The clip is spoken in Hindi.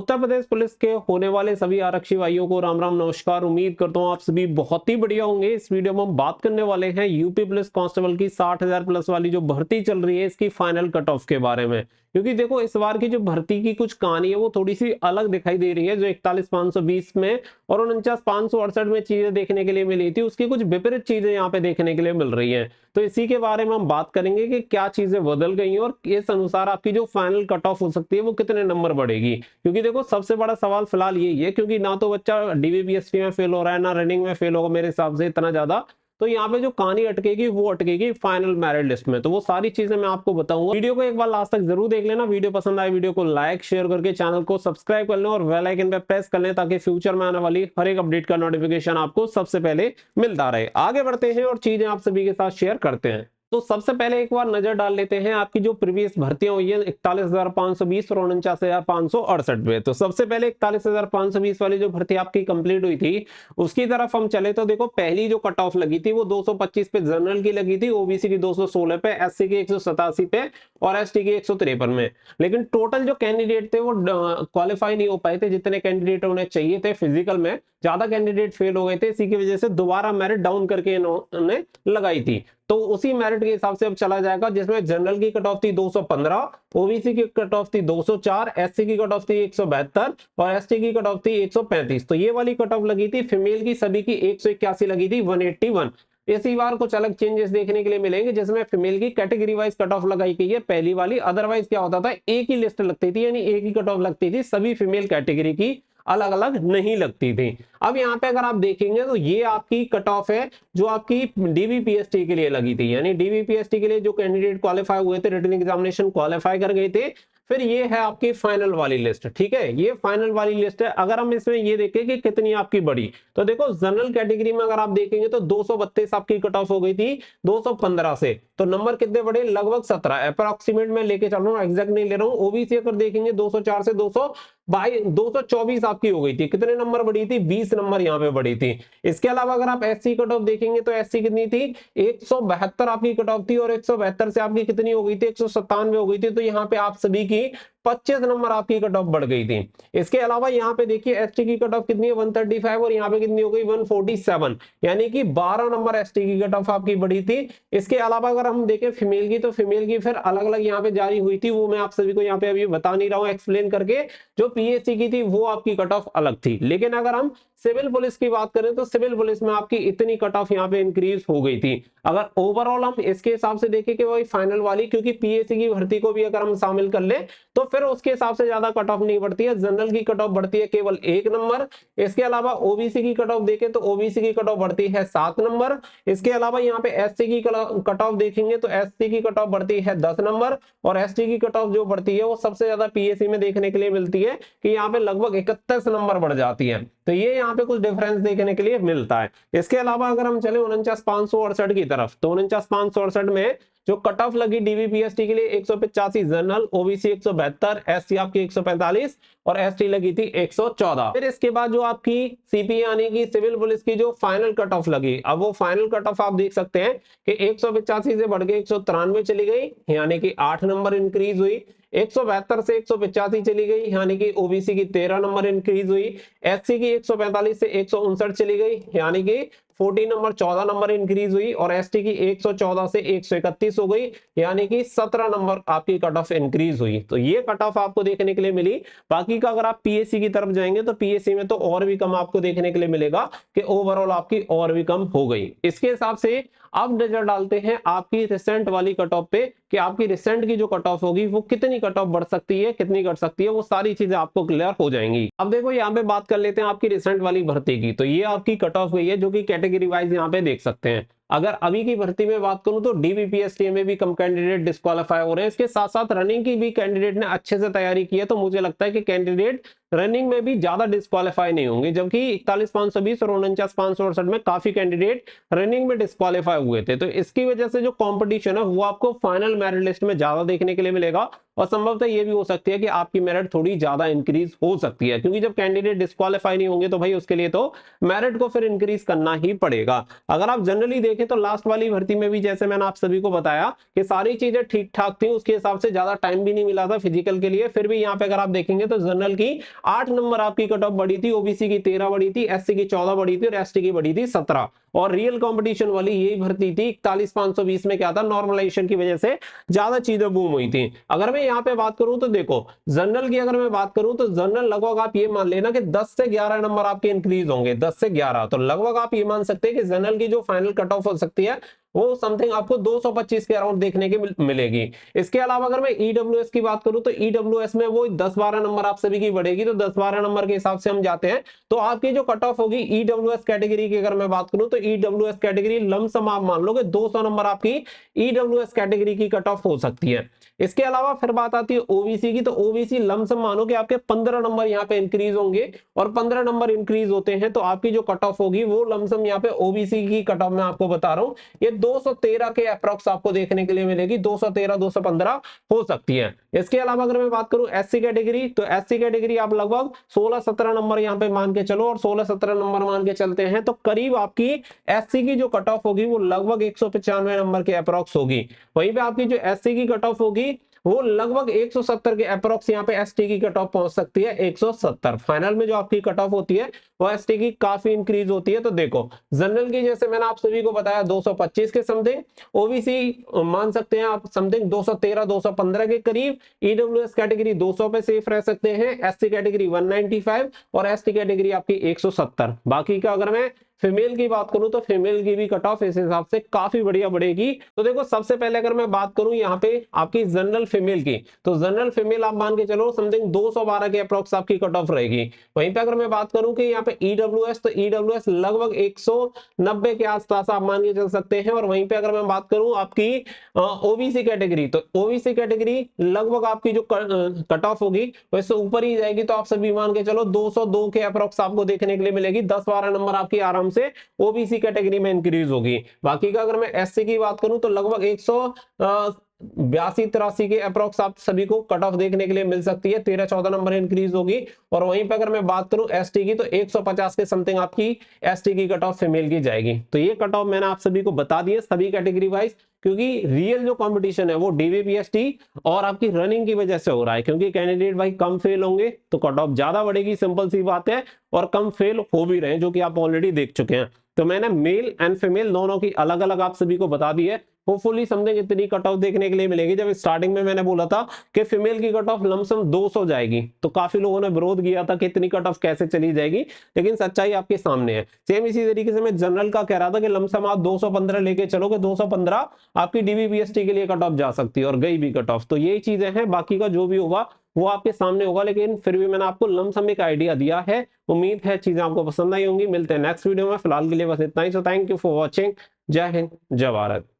उत्तर प्रदेश पुलिस के होने वाले सभी आरक्षी भाइयों को राम राम नमस्कार। उम्मीद करता हूं आप सभी बहुत ही बढ़िया होंगे। इस वीडियो में हम बात करने वाले हैं यूपी पुलिस कांस्टेबल की 60,000 प्लस वाली जो भर्ती चल रही है इसकी फाइनल कट ऑफ के बारे में। क्योंकि देखो इस बार की जो भर्ती की कुछ कहानी है वो थोड़ी सी अलग दिखाई दे रही है। जो 41,520 में और 49,568 में चीजें देखने के लिए मिली थी उसकी कुछ विपरीत चीजें यहाँ पे देखने के लिए मिल रही है। तो इसी के बारे में हम बात करेंगे कि क्या चीजें बदल गई हैं और इस अनुसार आपकी जो फाइनल कट ऑफ हो सकती है वो कितने नंबर बढ़ेगी। क्योंकि देखो सबसे बड़ा सवाल फिलहाल यही है, क्योंकि ना तो बच्चा डीवीपीएसटी में फेल हो रहा है ना रनिंग में फेल होगा मेरे हिसाब से इतना ज्यादा। तो यहाँ पे जो कहानी अटकेगी वो अटकेगी फाइनल मेरिट लिस्ट में। तो वो सारी चीजें मैं आपको बताऊंगा। वीडियो को एक बार लास्ट तक जरूर देख लेना। वीडियो पसंद आए वीडियो को लाइक शेयर करके चैनल को सब्सक्राइब कर लें और बेल आइकन पे प्रेस कर लें ताकि फ्यूचर में आने वाली हर एक अपडेट का नोटिफिकेशन आपको सबसे पहले मिलता रहे। आगे बढ़ते हैं और चीजें आप सभी के साथ शेयर करते हैं। तो सबसे पहले एक बार नजर डाल लेते हैं आपकी जो प्रीवियस भर्तियां हुई है 41,520 और 49,568 पे। तो सबसे पहले 41,520 वाली जो भर्ती आपकी कंप्लीट हुई थी उसकी तरफ हम चले तो देखो पहली जो कट ऑफ लगी थी वो 225 पे जनरल की लगी थी, ओबीसी की 216 पे, एससी की 187 पे और एसटी की 153 में। लेकिन टोटल जो कैंडिडेट थे वो क्वालिफाई नहीं हो पाए थे जितने कैंडिडेट उन्हें चाहिए थे। फिजिकल में ज्यादा कैंडिडेट फेल हो गए थे, इसी की वजह से दोबारा मेरिट डाउन करके इन्होंने लगाई थी। तो उसी मेरिट के हिसाब से अब चला जाएगा जिसमें जनरल की कट ऑफ थी 215, ओबीसी की कट ऑफ थी 204, एससी की कट ऑफ थी 172 और एसटी की कट ऑफ थी 135। तो ये वाली कट ऑफ लगी थी। फीमेल की सभी की 181 लगी थी 181। इसी बार कुछ अलग चेंजेस देखने के लिए मिलेंगे जिसमें फीमेल की कैटेगरी वाइज कट ऑफ लगाई गई है पहली वाली। अदरवाइज क्या होता था, एक ही लिस्ट लगती थी यानी एक ही कट ऑफ लगती थी, सभी फीमेल कैटेगरी की अलग अलग नहीं लगती थी। अब यहाँ पे अगर आप देखेंगे तो ये आपकी कट ऑफ है जो आपकी डीवीपीएसटी के लिए लगी थी। यानी डीवीपीएसटी के लिए जो कैंडिडेट क्वालिफाई हुए थे, रिटन एग्जामिनेशन क्वालिफाई कर गए थे, फिर ये है आपकी फाइनल वाली लिस्ट। ठीक है, ये फाइनल वाली लिस्ट है। अगर हम इसमें ये देखें कि कितनी आपकी बढ़ी तो देखो जनरल कैटेगरी में अगर आप देखेंगे तो 232 आपकी कट ऑफ हो गई थी 215 से। तो नंबर कितने बढ़े, लगभग 17 अप्रोक्सीमेट में लेके चल रहा हूँ, एग्जैक्ट नहीं ले रहा हूँ। ओबीसी अगर देखेंगे 204 से 224 आपकी हो गई थी। कितने नंबर बढ़ी थी, 20 नंबर यहाँ पे बढ़ी थी। इसके अलावा अगर आप एससी कट ऑफ देखेंगे तो एससी कितनी थी, 172 आपकी कट ऑफ थी और 172 से आपकी कितनी हो गई थी, 197 हो गई थी। तो यहाँ पे आप सभी की 25 नंबर आपकी कट ऑफ बढ़ गई थी। इसके अलावा यहाँ पे देखिए एसटी की कट ऑफ कितनी है, 135 और यहाँ पे कितनी हो गई 147, यानी कि 12 नंबर एसटी की कट ऑफ आपकी बढ़ी थी। इसके अलावा अगर हम देखें फीमेल की तो फीमेल की फिर अलग अलग यहाँ पे जारी हुई थी, वो मैं आप सभी को यहाँ पे अभी बता नहीं रहा हूँ एक्सप्लेन करके। जो पीएससी की थी वो आपकी कट ऑफ अलग थी। लेकिन अगर हम सिविल पुलिस की बात करें तो सिविल पुलिस में आपकी इतनी कट ऑफ यहाँ पे इंक्रीज हो गई थी। अगर ओवरऑल हम इसके हिसाब से देखें कि वही फाइनल वाली, क्योंकि पीएससी की भर्ती को भी अगर हम शामिल कर ले तो फिर उसके हिसाब से ज्यादा कट ऑफ नहीं बढ़ती है। जनरल की कट ऑफ बढ़ती है केवल 1 नंबर। इसके अलावा ओबीसी की कट ऑफ देखें तो ओबीसी की कट ऑफ बढ़ती है 7 नंबर। इसके अलावा यहाँ पे एससी की कट ऑफ देखेंगे तो एससी की कट ऑफ बढ़ती है 10 नंबर और एसटी की कट ऑफ जो बढ़ती है वो सबसे ज्यादा पीएससी में देखने के लिए मिलती है कि यहाँ पे लगभग 31 नंबर बढ़ जाती है। तो ये यहाँ पे कुछ डिफरेंस देखने के लिए मिलता है। इसके अलावा अगर हम चले 49,568 की तरफ तो 49,568 में जो कट ऑफ लगी डीवीपीएसटी के लिए 185 जनरल, ओबीसी 172, एससी आपकी 145 और एसटी लगी थी 114। फिर इसके बाद जो आपकी सीपी यानी कि सिविल पुलिस की जो फाइनल कट ऑफ लगी, अब वो फाइनल कट ऑफ आप देख सकते हैं कि 185 से बढ़ के 193 चली गई, यानी कि 8 नंबर इंक्रीज हुई। 172 से 185 चली गई, यानी कि ओबीसी की 13 नंबर इंक्रीज हुई। एससी की 145 से 159 चली गई, यानी कि 14 नंबर 14 नंबर इंक्रीज हुई और एसटी की 114 से 131 हो गई, यानी कि 17 नंबर आपकी कट ऑफ इंक्रीज हुई। तो ये कट ऑफ आपको देखने के लिए मिली। बाकी का अगर आप पीएससी की तरफ जाएंगे तो पीएससी में तो और भी कम आपको देखने के लिए मिलेगा कि ओवरऑल आपकी और भी कम हो गई। इसके हिसाब से अब नजर डालते हैं आपकी रिसेंट वाली कट ऑफ पे कि आपकी रिसेंट की जो कट ऑफ होगी वो कितनी कट ऑफ बढ़ सकती है, कितनी घट सकती है, वो सारी चीजें आपको क्लियर हो जाएंगी। अब देखो यहाँ पे बात कर लेते हैं आपकी रिसेंट वाली भर्ती की। तो ये आपकी कट ऑफ गई है जो कि कैटेगरी वाइज यहाँ पे देख सकते हैं। अगर अभी की भर्ती में बात करूं तो डीवीपीएसटी में भी कम कैंडिडेट डिस्क्वालीफाई हो रहे हैं। इसके साथ साथ रनिंग की भी कैंडिडेट ने अच्छे से तैयारी की है, तो मुझे लगता है कि कैंडिडेट रनिंग में भी ज्यादा डिस्क्वालीफाई नहीं होंगे। जबकि 41,520 और 49,568 में काफी कैंडिडेट रनिंग में डिस्क्वालीफाई हुए थे। तो इसकी वजह से जो कंपटीशन है वो आपको फाइनल मेरिट लिस्ट में ज्यादा देखने के लिए मिलेगा। और संभवतः ये भी हो सकती है कि आपकी मेरिट थोड़ी ज्यादा इंक्रीज हो सकती है, क्योंकि जब कैंडिडेट डिस्क्वालीफाई नहीं होंगे तो भाई उसके लिए तो मेरिट को फिर इंक्रीज करना ही पड़ेगा। अगर आप जनरली देखें तो लास्ट वाली भर्ती में भी जैसे मैंने आप सभी को बताया कि सारी चीजें ठीक ठाक थी, उसके हिसाब से ज्यादा टाइम भी नहीं मिला था फिजिकल के लिए, फिर भी यहाँ पे अगर आप देखेंगे तो जनरल की 8 नंबर आपकी कट ऑफ बढ़ी थी, ओबीसी की 13 बढ़ी थी, एससी की 14 बढ़ी थी और एसटी की बढ़ी थी 17। और रियल कंपटीशन वाली यही भर्ती थी 41,520 में, क्या था, नॉर्मलाइजेशन की वजह से ज्यादा चीजें बूम हुई थी। अगर मैं यहाँ पे बात करूं तो देखो जनरल की अगर मैं बात करूं तो जनरल लगभग आप ये मान लेना कि 10 से 11 नंबर आपके इंक्रीज होंगे, 10 से 11, तो लगभग आप ये मान सकते हैं कि जनरल की जो फाइनल कट ऑफ हो सकती है वो समथिंग आपको 225 के अराउंड देखने की मिलेगी। इसके अलावा अगर मैं ईडब्ल्यूएस की बात करूं तो ईडब्ल्यूएस में वो 10-12 नंबर आप सभी की बढ़ेगी, तो 10-12 नंबर के हिसाब से हम जाते हैं तो आपकी जो कट ऑफ होगी ईडब्ल्यूएस कैटेगरी की अगर मैं बात करूं तो ईडब्ल्यूएस कैटेगरी लमसम आप मान लो कि 200 नंबर आपकी ईडब्ल्यूएस कैटेगरी की कट ऑफ हो सकती है। इसके अलावा फिर बात आती है ओबीसी की, तो ओबीसी लमसम मानो कि आपके 15 नंबर यहाँ पे इंक्रीज होंगे, और 15 नंबर इंक्रीज होते हैं तो आपकी जो कट ऑफ होगी वो लमसम यहाँ पे ओबीसी की कट ऑफ मैं आपको बता रहा हूँ ये 213 के अप्रॉक्स आपको देखने के लिए मिलेगी, 213 215 हो सकती है। इसके अलावा अगर मैं बात करूं एससी कैटेगरी, तो एससी कैटेगरी आप लगभग 16-17 नंबर यहाँ पे मान के चलो, और 16-17 नंबर मान के चलते हैं तो करीब आपकी एससी की जो कट ऑफ होगी वो लगभग 195 नंबर के अप्रॉक्स होगी। वहीं पे आपकी जो एससी की कट ऑफ होगी वो लगभग 170 के अप्रॉक्स यहाँ पे एसटी की कट ऑफ पहुंच सकती है, 170 फाइनल में जो आपकी कट ऑफ होती है वो एसटी की काफी इंक्रीज होती है। तो देखो जनरल की जैसे मैंने आप सभी को बताया 225 के समथिंग, ओबीसी मान सकते हैं आप समथिंग 213 215 के करीब, ईडब्ल्यूएस कैटेगरी 200 पे सेफ रह सकते हैं, एससी कैटेगरी 195 और एसटी कैटेगरी आपकी 170। बाकी का अगर मैं फीमेल की बात करूं तो फीमेल की भी कट ऑफ इस हिसाब से काफी बढ़िया बढ़ेगी। तो देखो सबसे पहले अगर मैं बात करूं यहाँ पे आपकी जनरल फीमेल की, तो जनरल फीमेल आप मान के चलो समथिंग 212 के अप्रॉक्स आपकी कट ऑफ रहेगी। वहीं पे अगर मैं बात करूं कि यहाँ पे ईडब्ल्यूएस, तो ईडब्ल्यूएस लगभग 190 के आसपास आप मान के चल सकते हैं। और वहीं पे अगर मैं बात करूं आपकी ओबीसी कैटेगरी, तो ओबीसी कैटेगरी लगभग आपकी जो कट ऑफ होगी वैसे ऊपर ही जाएगी, तो आप सभी मान के चलो 202 के अप्रॉक्स आपको देखने के लिए मिलेगी, 10-12 नंबर आपकी आराम से ओबीसी कैटेगरी में इंक्रीज होगी। बाकी का अगर मैं एससी की बात करूं तो लगभग 182-83 के अप्रॉक्स आप सभी को कट ऑफ देखने के लिए मिल सकती है, 13-14 नंबर इंक्रीज होगी। और वहीं पे अगर मैं बात करूं एसटी की, तो 150 के समथिंग आपकी एसटी की कट ऑफ फीमेल की जाएगी। तो ये कट ऑफ मैंने आप सभी को बता दिए सभी कैटेगरी वाइज, क्योंकि रियल जो कंपटीशन है वो डीवीपीएसटी और आपकी रनिंग की वजह से हो रहा है, क्योंकि कैंडिडेट भाई कम फेल होंगे तो कट ऑफ ज्यादा बढ़ेगी, सिंपल सी बात है, और कम फेल हो भी रहे हैं जो कि आप ऑलरेडी देख चुके हैं। तो मैंने मेल एंड फीमेल दोनों की अलग अलग आप सभी को बता दी है। होपफुली समथिंग इतनी कट ऑफ देखने के लिए मिलेगी। जब स्टार्टिंग में मैंने बोला था कि फीमेल की कट ऑफ लमसम 200 जाएगी तो काफी लोगों ने विरोध किया था कि इतनी कट ऑफ कैसे चली जाएगी, लेकिन सच्चाई आपके सामने है। सेम इसी तरीके से मैं जनरल का कह रहा था कि लमसम आप 215 लेके चलोगे, 215 आपकी डीवीपीएसटी के लिए कट ऑफ जा सकती है, और गई भी कट ऑफ। तो यही चीजें हैं, बाकी का जो भी होगा वो आपके सामने होगा, लेकिन फिर भी मैंने आपको लमसम एक आइडिया दिया है। उम्मीद है चीजें आपको पसंद आई होंगी। मिलते हैं नेक्स्ट वीडियो में, फिलहाल के लिए बस इतना ही। So thank you for watching. जय हिंद, जय भारत।